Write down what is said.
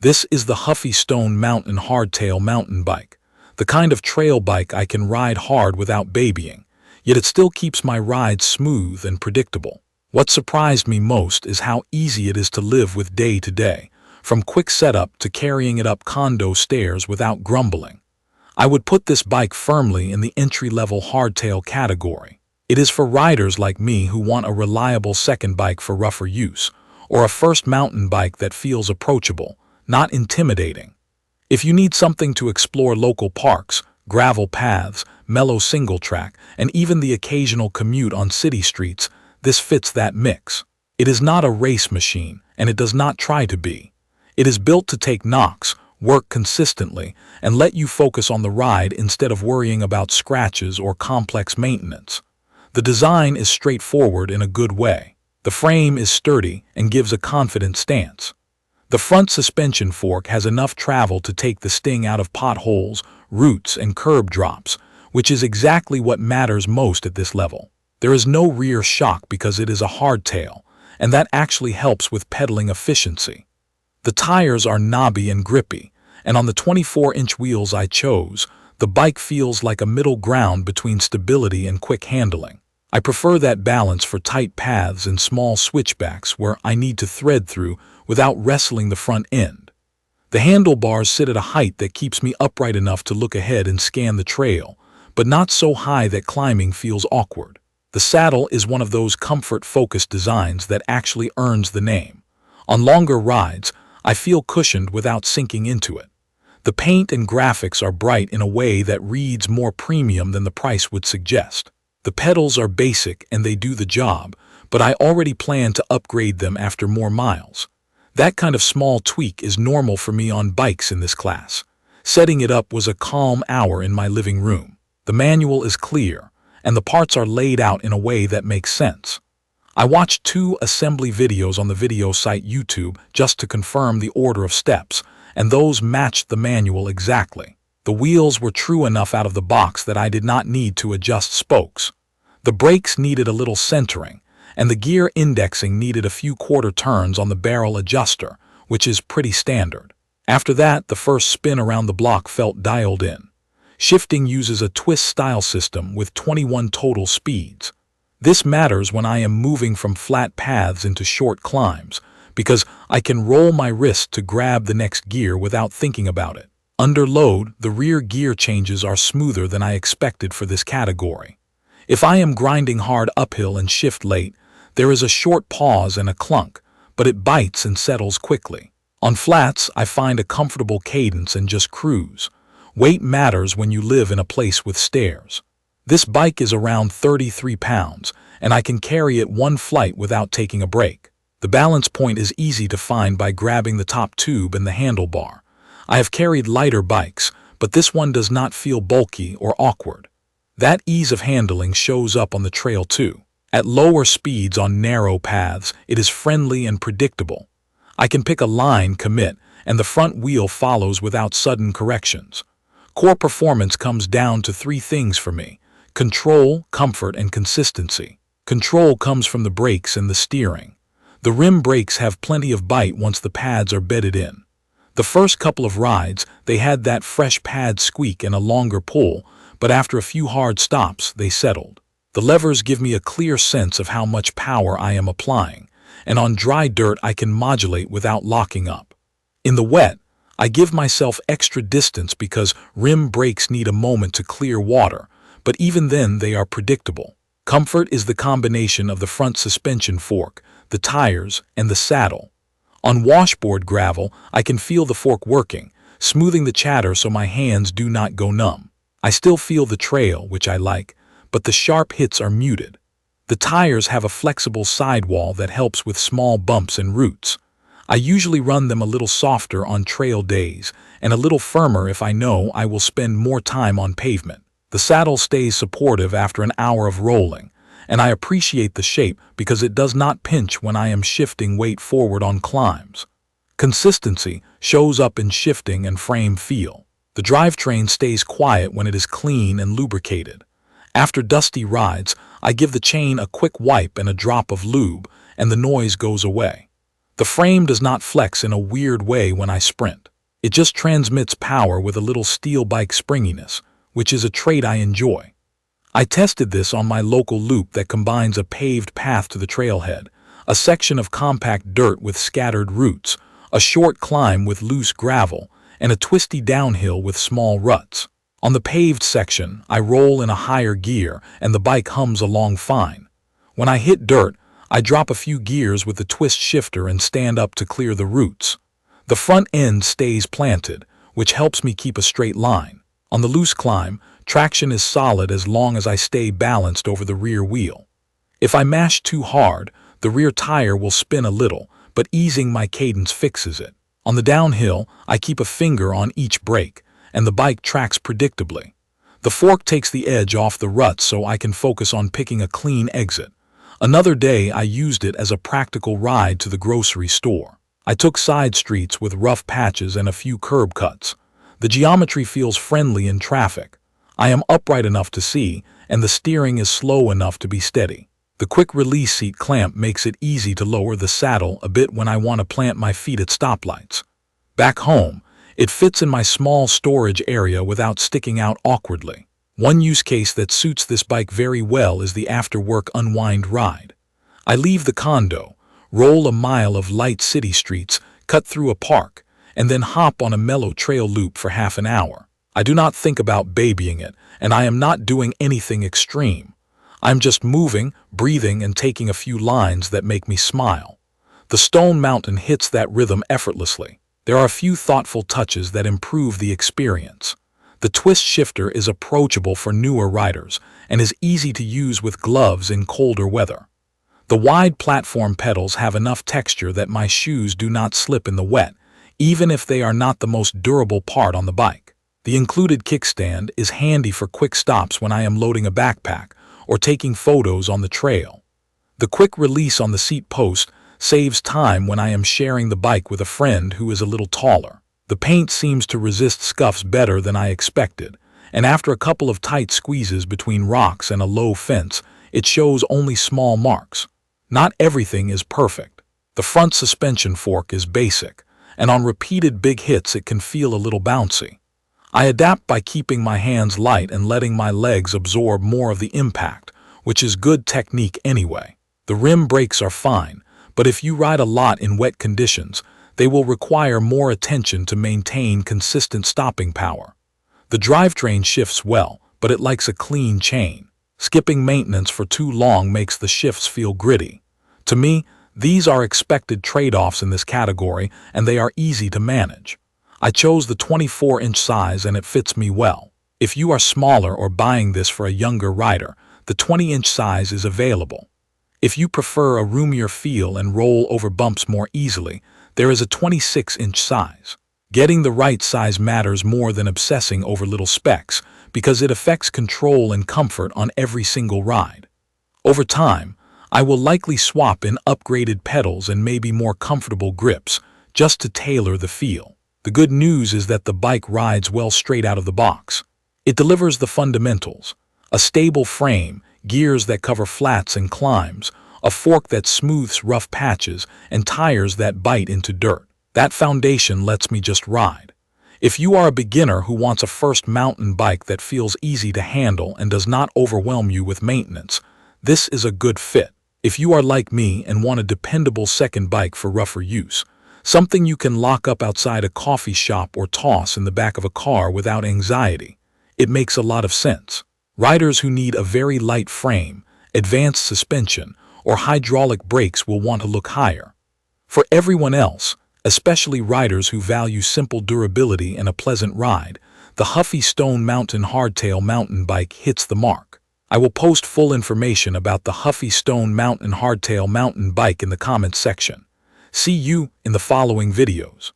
This is the Huffy Stone Mountain Hardtail mountain bike, the kind of trail bike I can ride hard without babying, yet it still keeps my rides smooth and predictable. What surprised me most is how easy it is to live with day to day, from quick setup to carrying it up condo stairs without grumbling. I would put this bike firmly in the entry-level hardtail category. It is for riders like me who want a reliable second bike for rougher use, or a first mountain bike that feels approachable, not intimidating. If you need something to explore local parks, gravel paths, mellow single track, and even the occasional commute on city streets, this fits that mix. It is not a race machine, and it does not try to be. It is built to take knocks, work consistently, and let you focus on the ride instead of worrying about scratches or complex maintenance. The design is straightforward in a good way. The frame is sturdy and gives a confident stance. The front suspension fork has enough travel to take the sting out of potholes, roots, and curb drops, which is exactly what matters most at this level. There is no rear shock because it is a hardtail, and that actually helps with pedaling efficiency. The tires are knobby and grippy, and on the 24-inch wheels I chose, the bike feels like a middle ground between stability and quick handling. I prefer that balance for tight paths and small switchbacks where I need to thread through without wrestling the front end. The handlebars sit at a height that keeps me upright enough to look ahead and scan the trail, but not so high that climbing feels awkward. The saddle is one of those comfort-focused designs that actually earns the name. On longer rides, I feel cushioned without sinking into it. The paint and graphics are bright in a way that reads more premium than the price would suggest. The pedals are basic and they do the job, but I already plan to upgrade them after more miles. That kind of small tweak is normal for me on bikes in this class. Setting it up was a calm hour in my living room. The manual is clear, and the parts are laid out in a way that makes sense. I watched 2 assembly videos on the video site YouTube just to confirm the order of steps, and those matched the manual exactly. The wheels were true enough out of the box that I did not need to adjust spokes. The brakes needed a little centering, and the gear indexing needed a few quarter turns on the barrel adjuster, which is pretty standard. After that, the first spin around the block felt dialed in. Shifting uses a twist-style system with 21 total speeds. This matters when I am moving from flat paths into short climbs, because I can roll my wrist to grab the next gear without thinking about it. Under load, the rear gear changes are smoother than I expected for this category. If I am grinding hard uphill and shift late, there is a short pause and a clunk, but it bites and settles quickly. On flats, I find a comfortable cadence and just cruise. Weight matters when you live in a place with stairs. This bike is around 33 pounds, and I can carry it one flight without taking a break. The balance point is easy to find by grabbing the top tube and the handlebar. I have carried lighter bikes, but this one does not feel bulky or awkward. That ease of handling shows up on the trail too. At lower speeds on narrow paths, it is friendly and predictable. I can pick a line, commit, and the front wheel follows without sudden corrections. Core performance comes down to 3 things for me: control, comfort, and consistency. Control comes from the brakes and the steering. The rim brakes have plenty of bite once the pads are bedded in. The first couple of rides, they had that fresh pad squeak and a longer pull, but after a few hard stops, they settled. The levers give me a clear sense of how much power I am applying, and on dry dirt I can modulate without locking up. In the wet, I give myself extra distance because rim brakes need a moment to clear water, but even then they are predictable. Comfort is the combination of the front suspension fork, the tires, and the saddle. On washboard gravel, I can feel the fork working, smoothing the chatter so my hands do not go numb. I still feel the trail, which I like, but the sharp hits are muted. The tires have a flexible sidewall that helps with small bumps and roots. I usually run them a little softer on trail days and a little firmer if I know I will spend more time on pavement. The saddle stays supportive after an hour of rolling, and I appreciate the shape because it does not pinch when I am shifting weight forward on climbs. Consistency shows up in shifting and frame feel. The drivetrain stays quiet when it is clean and lubricated. After dusty rides, I give the chain a quick wipe and a drop of lube, and the noise goes away. The frame does not flex in a weird way when I sprint. It just transmits power with a little steel bike springiness, which is a trait I enjoy. I tested this on my local loop that combines a paved path to the trailhead, a section of compact dirt with scattered roots, a short climb with loose gravel, and a twisty downhill with small ruts. On the paved section, I roll in a higher gear and the bike hums along fine. When I hit dirt, I drop a few gears with the twist shifter and stand up to clear the roots. The front end stays planted, which helps me keep a straight line. On the loose climb, traction is solid as long as I stay balanced over the rear wheel. If I mash too hard, the rear tire will spin a little, but easing my cadence fixes it. On the downhill, I keep a finger on each brake, and the bike tracks predictably. The fork takes the edge off the ruts so I can focus on picking a clean exit. Another day, I used it as a practical ride to the grocery store. I took side streets with rough patches and a few curb cuts. The geometry feels friendly in traffic. I am upright enough to see, and the steering is slow enough to be steady. The quick release seat clamp makes it easy to lower the saddle a bit when I want to plant my feet at stoplights. Back home, it fits in my small storage area without sticking out awkwardly. One use case that suits this bike very well is the after-work unwind ride. I leave the condo, roll a mile of light city streets, cut through a park, and then hop on a mellow trail loop for half an hour. I do not think about babying it, and I am not doing anything extreme. I'm just moving, breathing, and taking a few lines that make me smile. The Stone Mountain hits that rhythm effortlessly. There are a few thoughtful touches that improve the experience. The twist shifter is approachable for newer riders and is easy to use with gloves in colder weather. The wide platform pedals have enough texture that my shoes do not slip in the wet, even if they are not the most durable part on the bike. The included kickstand is handy for quick stops when I am loading a backpack or taking photos on the trail. The quick release on the seat post saves time when I am sharing the bike with a friend who is a little taller. The paint seems to resist scuffs better than I expected, and after a couple of tight squeezes between rocks and a low fence, it shows only small marks. Not everything is perfect. The front suspension fork is basic, and on repeated big hits it can feel a little bouncy. I adapt by keeping my hands light and letting my legs absorb more of the impact, which is good technique anyway. The rim brakes are fine, but if you ride a lot in wet conditions, they will require more attention to maintain consistent stopping power. The drivetrain shifts well, but it likes a clean chain. Skipping maintenance for too long makes the shifts feel gritty. To me, these are expected trade-offs in this category, and they are easy to manage. I chose the 24-inch size and it fits me well. If you are smaller or buying this for a younger rider, the 20-inch size is available. If you prefer a roomier feel and roll over bumps more easily, there is a 26-inch size. Getting the right size matters more than obsessing over little specs because it affects control and comfort on every single ride. Over time, I will likely swap in upgraded pedals and maybe more comfortable grips just to tailor the feel. The good news is that the bike rides well straight out of the box. It delivers the fundamentals: a stable frame, gears that cover flats and climbs, a fork that smooths rough patches, and tires that bite into dirt. That foundation lets me just ride. If you are a beginner who wants a first mountain bike that feels easy to handle and does not overwhelm you with maintenance, this is a good fit. If you are like me and want a dependable second bike for rougher use, something you can lock up outside a coffee shop or toss in the back of a car without anxiety, it makes a lot of sense. Riders who need a very light frame, advanced suspension, or hydraulic brakes will want to look higher. For everyone else, especially riders who value simple durability and a pleasant ride, the Huffy Stone Mountain Hardtail mountain bike hits the mark. I will post full information about the Huffy Stone Mountain Hardtail mountain bike in the comments section. See you in the following videos.